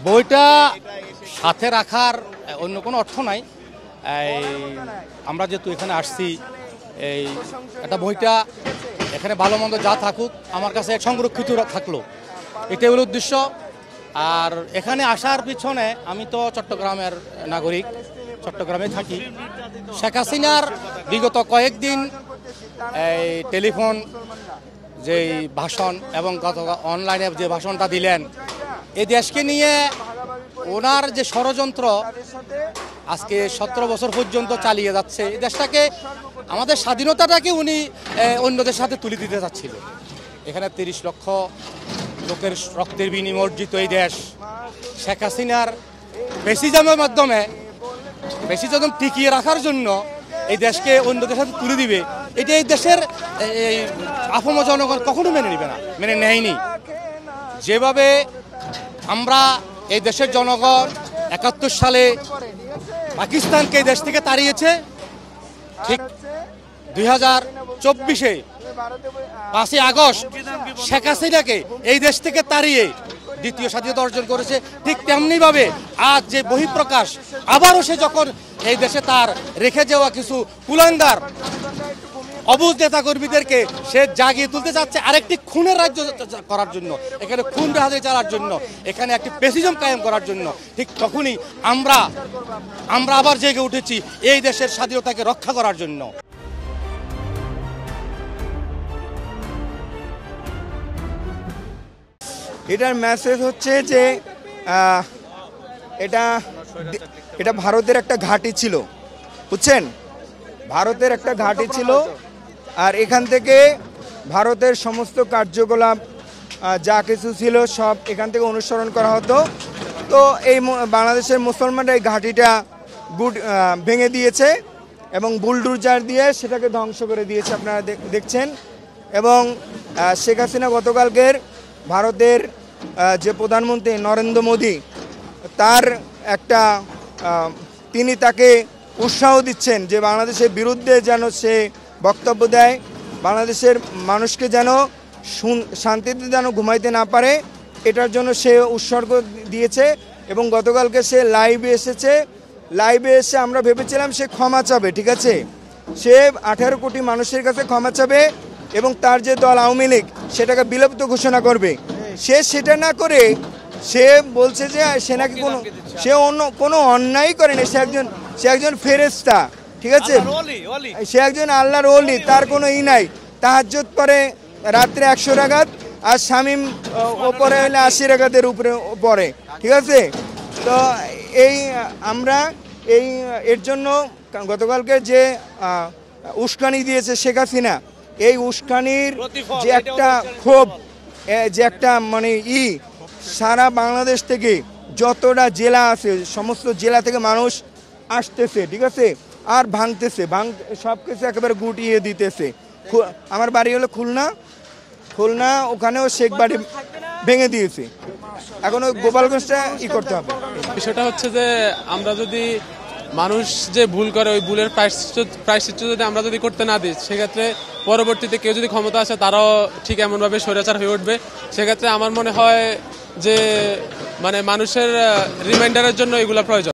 বইটা সাথে রাখার অন্য কোনো অর্থ নাই। আমরা যেহেতু এখানে আসছি, এই একটা বইটা এখানে ভালো মন্দ যা থাকুক আমার কাছে সংরক্ষিত থাকলো, এটাই হলো উদ্দেশ্য। আর এখানে আসার পিছনে আমি তো চট্টগ্রামের নাগরিক, চট্টগ্রামে থাকি। শেখ হাসিনার বিগত কয়েকদিন এই টেলিফোন যেই ভাষণ এবং গত অনলাইনে যে ভাষণটা দিলেন, এই দেশকে নিয়ে ওনার যে ষড়যন্ত্র আজকে 17 বছর পর্যন্ত চালিয়ে যাচ্ছে, এই দেশটাকে, আমাদের স্বাধীনতাটাকে উনি অন্যদের সাথে তুলে দিতে চাচ্ছিল। এখানে 30 লক্ষ লোকের রক্তের বিনিময়ে অর্জিত এই দেশ শেখ হাসিনার ফ্যাসিজমের মাধ্যমে ফ্যাসিজম টিকিয়ে রাখার জন্য এই দেশকে অন্যদের সাথে তুলে দিবে, এটা এই দেশের এই আফম জনগণ কখনো মেনে নেবে না, মেনে নেয়নি। যেভাবে আমরা এই দেশের জনগণ 71 সালে পাকিস্তানকে এই দেশ থেকে তাড়িয়েছে, ঠিক 2024-এ 5ই আগস্ট শেখ হাসিনাকে এই দেশ থেকে তাড়িয়ে দ্বিতীয় স্বাধীনতা অর্জন করেছে, ঠিক তেমনিভাবে আজ যে বহিঃপ্রকাশ আবারও সে যখন এই দেশে তার রেখে যাওয়া কিছু কুলাঙ্গার অবুঝ নেতা কর্মীদেরকে সে জাগিয়ে তুলতে চাচ্ছে আরেকটি খুনের রাজ্য করার জন্য, এখানে খুন রাজে চালার জন্য, এখানে একটি ফ্যাসিজম কায়েম করার জন্য, ঠিক তখনই আমরা আবার জেগে উঠেছি এই দেশের স্বাধীনতাকে রক্ষা করার জন্য। এটার মেসেজ হচ্ছে যে এটা ভারতের একটা ঘাঁটি ছিল, বুঝছেন, ভারতের একটা ঘাঁটি ছিল। আর এখান থেকে ভারতের সমস্ত কার্যকলাপ যা কিছু ছিল সব এখান থেকে অনুসরণ করা হতো। তো এই বাংলাদেশের মুসলমানরা এই ঘাঁটিটা ভেঙে দিয়েছে এবং বুলডোজার দিয়ে সেটাকে ধ্বংস করে দিয়েছে, আপনারা দেখছেন। এবং শেখ হাসিনা গতকালকের ভারতের যে প্রধানমন্ত্রী নরেন্দ্র মোদী, তার একটা তিনি তাকে উৎসাহ দিচ্ছেন যে বাংলাদেশের বিরুদ্ধে যেন সে বক্তব্য দেয়, বাংলাদেশের মানুষকে যেন শান্তিতে যেন ঘুমাইতে না পারে, এটার জন্য সে উৎসর্গ দিয়েছে। এবং গতকালকে সে লাইভে এসে আমরা ভেবেছিলাম সে ক্ষমা চাবে, ঠিক আছে, সে 18 কোটি মানুষের কাছে ক্ষমা চাবে এবং তার যে দল আওয়ামী লীগ সেটাকে বিলুপ্ত ঘোষণা করবে। সে সেটা না করে সে বলছে যে সে নাকি অন্য কোনো অন্যায় করেনি, সে একজন ফেরেশতা, ঠিক আছে, সে একজন আল্লাহর ওলি, তার কোনো নাই। তাহাজ্জুদ পড়ে রাত্রে 100 রাকাত আর শামীম ওপরে হলে 80 রাকাতের উপরে পড়ে, ঠিক আছে। তো আমরা এর জন্য গতকালকে যে উস্কানি দিয়েছে শেখ হাসিনা, এই উস্কানির যে একটা ক্ষোভ, যে একটা মানে সারা বাংলাদেশ থেকে যতটা জেলা আছে সমস্ত জেলা থেকে মানুষ আসতেছে, ঠিক আছে, আর ভাঙতেছে, সব কিছু একেবারে গুটিয়ে দিতেছে। আমার বাড়ি হলো খুলনা, ওখানেও শেখ বাড়ি ভেঙে দিয়েছে, এখন ওই গোপালগঞ্জটা করতে হবে। বিষয়টা হচ্ছে যে আমরা যদি মানুষ যে ভুল করে ওই ভুলের প্রায়শ্চিত্ত যদি আমরা যদি করতে না দিই, সেক্ষেত্রে পরবর্তীতে কেউ যদি ক্ষমতা আসে তারাও ঠিক এমনভাবে স্বৈরাচার হয়ে উঠবে। সেক্ষেত্রে আমার মনে হয় যে মানে মানুষের রিমাইন্ডারের জন্য এগুলো প্রয়োজন।